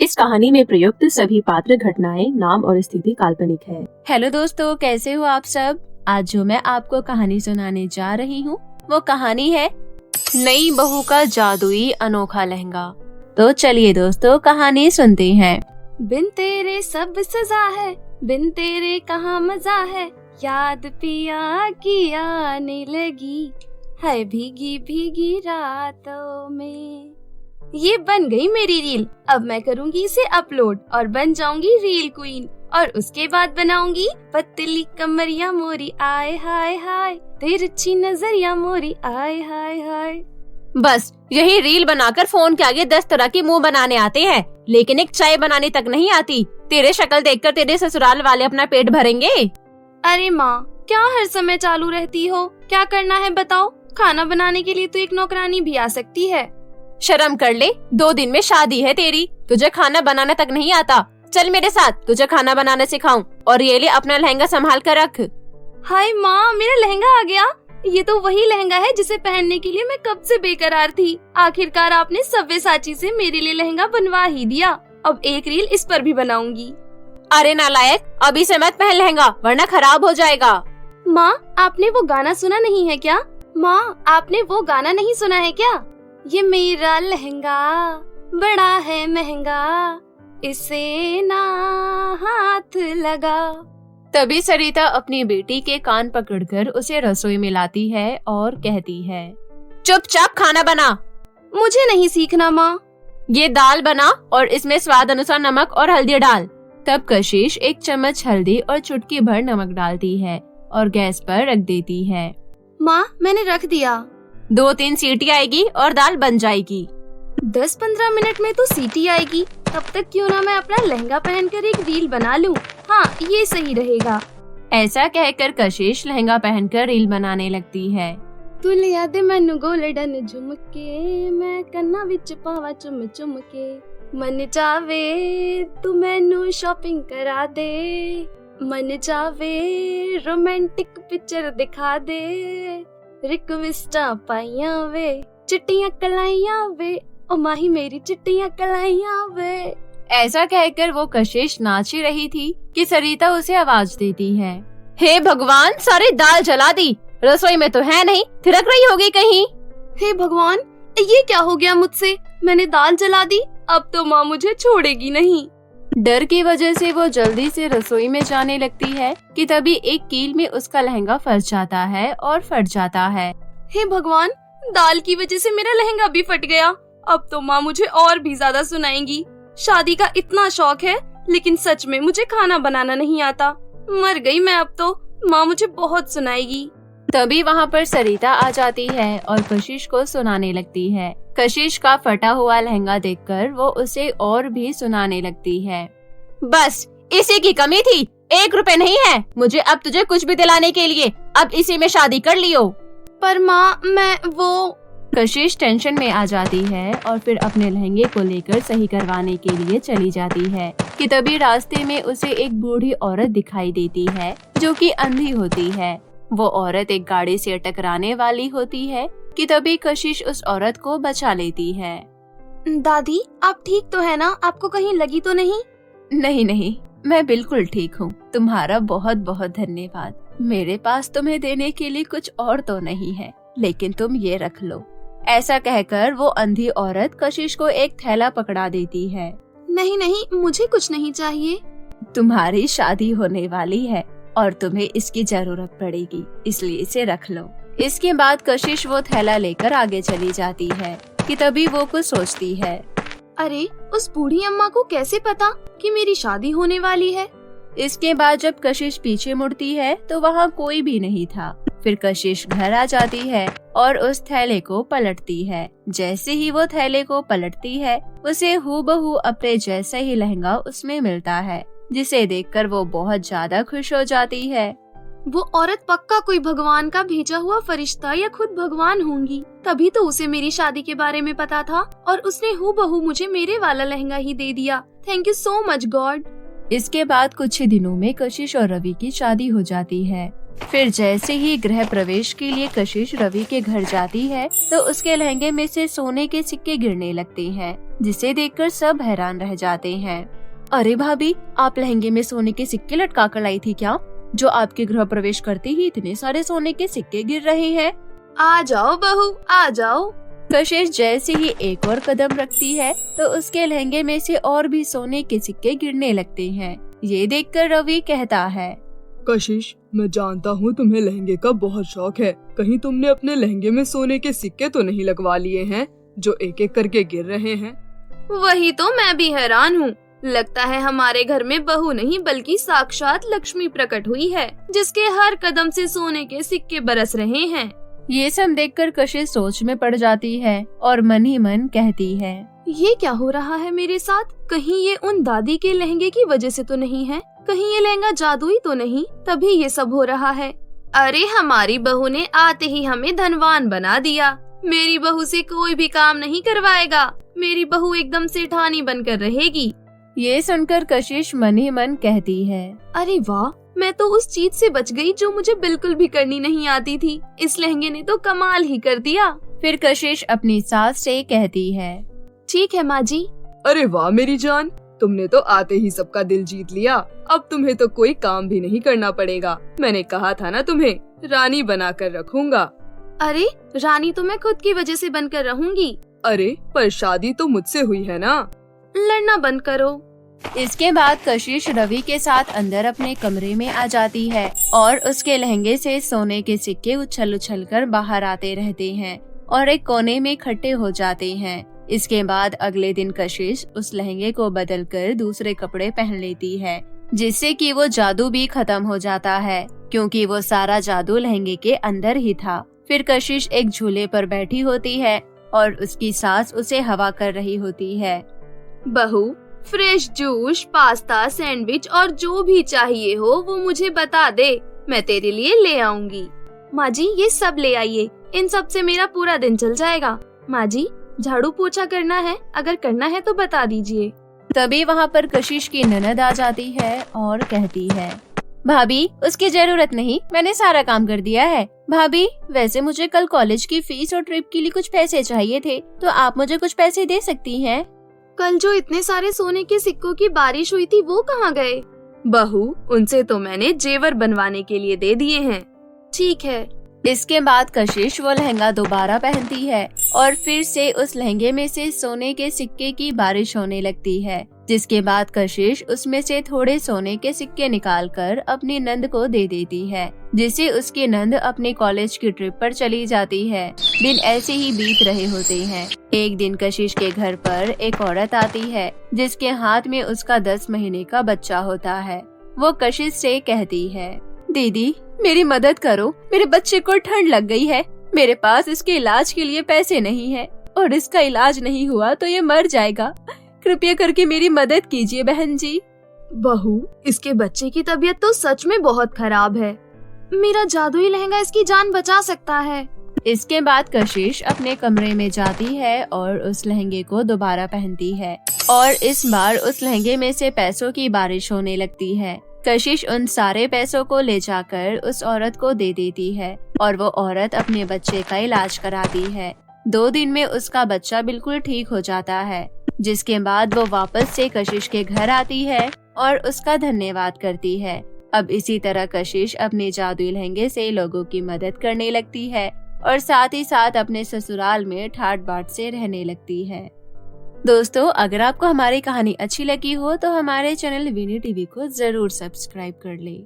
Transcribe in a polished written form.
इस कहानी में प्रयुक्त सभी पात्र, घटनाएं, नाम और स्थिति काल्पनिक है। हेलो दोस्तों, कैसे हो आप सब। आज जो मैं आपको कहानी सुनाने जा रही हूँ वो कहानी है नई बहू का जादुई अनोखा लहंगा। तो चलिए दोस्तों कहानी सुनते हैं। बिन तेरे सब सजा है, बिन तेरे कहाँ मजा है, याद पिया की आने लगी है भीगी भीगी रातों में। ये बन गई मेरी रील। अब मैं करूँगी इसे अपलोड और बन जाऊंगी रील क्वीन। और उसके बाद बनाऊंगी पतली कमरिया मोरी आए हाय हाय, तिरछी नजरिया मोरी आए हाय हाय। बस यही रील बनाकर फोन के आगे 10 तरह के मुंह बनाने आते हैं, लेकिन एक चाय बनाने तक नहीं आती। तेरे शक्ल देखकर तेरे ससुराल वाले अपना पेट भरेंगे। अरे माँ, क्या हर समय चालू रहती हो? क्या करना है बताओ? खाना बनाने के लिए तो एक नौकरानी भी आ सकती है। शर्म कर ले, 2 दिन में शादी है तेरी, तुझे खाना बनाना तक नहीं आता। चल मेरे साथ, तुझे खाना बनाना सिखाऊं। और ये ले अपना लहंगा संभाल कर रख। हाय माँ, मेरा लहंगा आ गया। ये तो वही लहंगा है जिसे पहनने के लिए मैं कब से बेकरार थी। आखिरकार आपने सव्यसाची से मेरे लिए लहंगा बनवा ही दिया। अब एक रील इस पर भी बनाऊंगी। अरे नालायक, अभी से मत पहन लहंगा वरना खराब हो जाएगा। माँ, आपने वो गाना सुना नहीं है क्या? माँ, आपने वो गाना नहीं सुना है क्या? ये मेरा लहंगा बड़ा है महंगा, इसे ना हाथ लगा। तभी सरिता अपनी बेटी के कान पकड़कर उसे रसोई में लाती है और कहती है, चुपचाप खाना बना। मुझे नहीं सीखना माँ। ये दाल बना और इसमें स्वाद अनुसार नमक और हल्दी डाल। तब कशिश 1 चम्मच हल्दी और चुटकी भर नमक डालती है और गैस पर रख देती है। माँ, मैंने रख दिया। 2-3 सीटी आएगी और दाल बन जाएगी। 10-15 मिनट में तो सीटी आएगी। तब तक क्यों ना मैं अपना लहंगा पहनकर एक रील बना लूं। हाँ, ये सही रहेगा। ऐसा कहकर कशिश लहंगा पहनकर रील बनाने लगती है। तू लिया दे मैनू गोल्डन झुमके, मैं कन्ना विच पावा चुम चुम के, मन चावे तू मैनू शॉपिंग करा दे, मन चावे रोमांटिक पिक्चर दिखा दे, रिक्वेस्टा पाइया वे चिट्टियां कलाइया वे, ओ माही मेरी चिट्टियां कलाइया वे। ऐसा कहकर वो कशिश नाच ही रही थी कि सरिता उसे आवाज देती है, हे भगवान, सारी दाल जला दी। रसोई में तो है नहीं, थिरक रही होगी कहीं। हे भगवान, ये क्या हो गया मुझसे? मैंने दाल जला दी। अब तो माँ मुझे छोड़ेगी नहीं। डर की वजह से वो जल्दी से रसोई में जाने लगती है कि तभी एक कील में उसका लहंगा फंस जाता है और फट जाता है। हे भगवान, दाल की वजह से मेरा लहंगा भी फट गया। अब तो माँ मुझे और भी ज्यादा सुनाएंगी। शादी का इतना शौक है, लेकिन सच में मुझे खाना बनाना नहीं आता। मर गई मैं अब तो। माँ मुझे बहुत सुनाएगी। तभी वहाँ पर सरिता आ जाती है और कशिश को सुनाने लगती है। कशिश का फटा हुआ लहंगा देखकर वो उसे और भी सुनाने लगती है। बस इसी की कमी थी, 1 रुपए नहीं है मुझे अब तुझे कुछ भी दिलाने के लिए। अब इसी में शादी कर लियो। पर माँ, मैं वो। कशिश टेंशन में आ जाती है और फिर अपने लहंगे को लेकर सही करवाने के लिए चली जाती है कि तभी रास्ते में उसे एक बूढ़ी औरत दिखाई देती है जो कि अंधी होती है। वो औरत एक गाड़ी से टकराने वाली होती है कि तभी कशिश उस औरत को बचा लेती है। दादी, आप ठीक तो है ना? आपको कहीं लगी तो नहीं? नहीं नहीं, मैं बिल्कुल ठीक हूँ। तुम्हारा बहुत बहुत धन्यवाद। मेरे पास तुम्हें देने के लिए कुछ और तो नहीं है, लेकिन तुम ये रख लो। ऐसा कहकर वो अंधी औरत कशिश को एक थैला पकड़ा देती है। नहीं नहीं, मुझे कुछ नहीं चाहिए। तुम्हारी शादी होने वाली है और तुम्हें इसकी जरूरत पड़ेगी, इसलिए इसे रख लो। इसके बाद कशिश वो थैला लेकर आगे चली जाती है कि तभी वो कुछ सोचती है, अरे उस बूढ़ी अम्मा को कैसे पता कि मेरी शादी होने वाली है? इसके बाद जब कशिश पीछे मुड़ती है तो वहाँ कोई भी नहीं था। फिर कशिश घर आ जाती है और उस थैले को पलटती है। जैसे ही वो थैले को पलटती है, उसे हूबहू अपने जैसा ही लहंगा उसमें मिलता है, जिसे देखकर वो बहुत ज्यादा खुश हो जाती है। वो औरत पक्का कोई भगवान का भेजा हुआ फरिश्ता या खुद भगवान होंगी, तभी तो उसे मेरी शादी के बारे में पता था और उसने हूबहू मुझे मेरे वाला लहंगा ही दे दिया। Thank you so much God. इसके बाद कुछ ही दिनों में कशिश और रवि की शादी हो जाती है फिर जैसे ही गृह प्रवेश के लिए कशिश रवि के घर जाती है तो उसके लहंगे में से सोने के सिक्के गिरने लगते हैं, जिसे देखकर सब हैरान रह जाते हैं। अरे भाभी, आप लहंगे में सोने के सिक्के लटका कर लाई थी क्या, जो आपके गृह प्रवेश करते ही इतने सारे सोने के सिक्के गिर रहे हैं? आ जाओ बहू, आ जाओ। कशिश जैसे ही एक और कदम रखती है तो उसके लहंगे में से और भी सोने के सिक्के गिरने लगते हैं। ये देखकर रवि कहता है, कशिश, मैं जानता हूँ तुम्हें लहंगे का बहुत शौक है। कहीं तुमने अपने लहंगे में सोने के सिक्के तो नहीं लगवा लिए हैं, जो एक एक करके गिर रहे हैं? वही तो मैं भी हैरान हूँ। लगता है हमारे घर में बहू नहीं बल्कि साक्षात लक्ष्मी प्रकट हुई है, जिसके हर कदम से सोने के सिक्के बरस रहे हैं। ये सब देखकर कशिश सोच में पड़ जाती है और मन ही मन कहती है, ये क्या हो रहा है मेरे साथ? कहीं ये उन दादी के लहंगे की वजह से तो नहीं है? कहीं ये लहंगा जादुई तो नहीं, तभी ये सब हो रहा है? अरे हमारी बहू ने आते ही हमें धनवान बना दिया। मेरी बहू से कोई भी काम नहीं करवाएगा। मेरी बहू एकदम सेठानी बनकर रहेगी। ये सुनकर कशिश मन ही मन कहती है, अरे वाह, मैं तो उस चीज से बच गई जो मुझे बिल्कुल भी करनी नहीं आती थी। इस लहंगे ने तो कमाल ही कर दिया। फिर कशिश अपनी सास से कहती है, ठीक है माँ जी। अरे वाह मेरी जान, तुमने तो आते ही सबका दिल जीत लिया। अब तुम्हें तो कोई काम भी नहीं करना पड़ेगा। मैंने कहा था ना तुम्हें रानी बनाकर रखूंगा। अरे रानी तो मैं खुद की वजह से बनकर रहूंगी। अरे पर शादी तो मुझसे हुई है ना। लड़ना बंद करो। इसके बाद कशिश रवि के साथ अंदर अपने कमरे में आ जाती है और उसके लहंगे से सोने के सिक्के उछल उछल कर बाहर आते रहते हैं और एक कोने में इकट्ठे हो जाते हैं। इसके बाद अगले दिन कशिश उस लहंगे को बदलकर दूसरे कपड़े पहन लेती है, जिससे कि वो जादू भी खत्म हो जाता है, क्योंकि वो सारा जादू लहंगे के अंदर ही था। फिर कशिश एक झूले पर बैठी होती है और उसकी सास उसे हवा कर रही होती है। बहू, फ्रेश जूस, पास्ता, सैंडविच और जो भी चाहिए हो वो मुझे बता दे, मैं तेरे लिए ले आऊंगी। माँ जी ये सब ले आइए, इन सब से मेरा पूरा दिन चल जाएगा। माँ जी झाड़ू पोछा करना है, अगर करना है तो बता दीजिए। तभी वहाँ पर कशिश की ननद आ जाती है और कहती है, भाभी उसकी जरूरत नहीं, मैंने सारा काम कर दिया है। भाभी वैसे मुझे कल कॉलेज की फीस और ट्रिप के लिए कुछ पैसे चाहिए थे, तो आप मुझे कुछ पैसे दे सकती हैं? कल जो इतने सारे सोने के सिक्कों की बारिश हुई थी वो कहाँ गए? बहू उनसे तो मैंने जेवर बनवाने के लिए दे दिए हैं। ठीक है। इसके बाद कशिश वो लहंगा दोबारा पहनती है और फिर से उस लहंगे में से सोने के सिक्के की बारिश होने लगती है, जिसके बाद कशिश उसमें से थोड़े सोने के सिक्के निकालकर अपनी नंद को दे देती है, जिससे उसकी नंद अपने कॉलेज की ट्रिप पर चली जाती है। दिन ऐसे ही बीत रहे होते हैं। एक दिन कशिश के घर पर एक औरत आती है, जिसके हाथ में उसका 10 महीने का बच्चा होता है। वो कशिश से कहती है, दीदी मेरी मदद करो, मेरे बच्चे को ठंड लग गई है। मेरे पास इसके इलाज के लिए पैसे नहीं है और इसका इलाज नहीं हुआ तो ये मर जाएगा। कृपया करके मेरी मदद कीजिए बहन जी। बहू इसके बच्चे की तबीयत तो सच में बहुत खराब है। मेरा जादुई लहंगा इसकी जान बचा सकता है। इसके बाद कशिश अपने कमरे में जाती है और उस लहंगे को दोबारा पहनती है और इस बार उस लहंगे में से पैसों की बारिश होने लगती है। कशिश उन सारे पैसों को ले जाकर उस औरत को दे देती है और वो औरत अपने बच्चे का इलाज कराती है। 2 दिन में उसका बच्चा बिल्कुल ठीक हो जाता है, जिसके बाद वो वापस से कशिश के घर आती है और उसका धन्यवाद करती है। अब इसी तरह कशिश अपने जादुई लहंगे से लोगों की मदद करने लगती है और साथ ही साथ अपने ससुराल में ठाट बाट से रहने लगती है। दोस्तों अगर आपको हमारी कहानी अच्छी लगी हो तो हमारे चैनल वीनी टीवी को जरूर सब्सक्राइब कर लें।